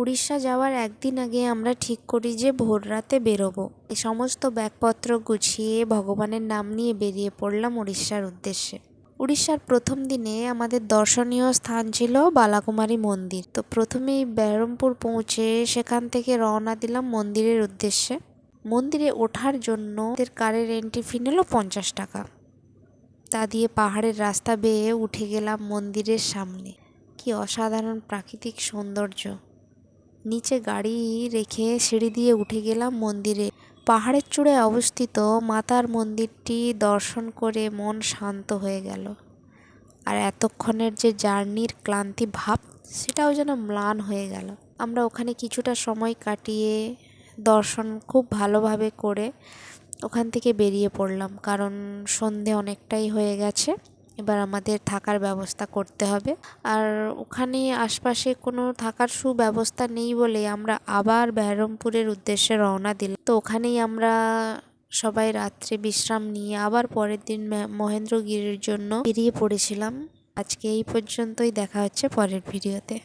উড়িষ্যা যাওয়ার একদিন আগে আমরা ঠিক করি যে ভোর রাতে বেরোবো। এই সমস্ত ব্যাগপত্র গুছিয়ে ভগবানের নাম নিয়ে বেরিয়ে পড়লাম উড়িষ্যার উদ্দেশ্যে। উড়িষ্যার প্রথম দিনে আমাদের দর্শনীয় স্থান ছিল বালাকুমারী মন্দির। তো প্রথমেই বেরহামপুর পৌঁছে সেখান থেকে রওনা দিলাম মন্দিরের উদ্দেশ্যে। মন্দিরে ওঠার জন্য কারের এন্ট্রি ফি নিল 50 টাকা। তা দিয়ে পাহাড়ের রাস্তা বেয়ে উঠে গেলাম মন্দিরের সামনে। কি অসাধারণ প্রাকৃতিক সৌন্দর্য! নিচে গাড়ি রেখে সিঁড়ি দিয়ে উঠে গেলাম মন্দিরে। পাহাড়ের চূড়ায় অবস্থিত মাতার মন্দিরটি দর্শন করে মন শান্ত হয়ে গেল। আর এতক্ষণের যে জার্নির ক্লান্তি ভাব, সেটাও যেন ম্লান হয়ে গেল। আমরা ওখানে কিছুটা সময় কাটিয়ে দর্শন খুব ভালোভাবে করে ওখান থেকে বেরিয়ে পড়লাম, কারণ সন্ধে অনেকটাই হয়ে গেছে। এবার আমাদের থাকার ব্যবস্থা করতে হবে। আর ওখানে আশপাশে কোনো থাকার সুব্যবস্থা নেই বলে আমরা আবার বেরহামপুরের উদ্দেশ্যে রওনা দিলাম। তো ওখানেই আমরা সবাই রাত্রে বিশ্রাম নিয়ে আবার পরের দিন মহেন্দ্রগিরির জন্য বেরিয়ে পড়েছিলাম। আজকে এই পর্যন্তই, দেখা হচ্ছে পরের ভিডিওতে।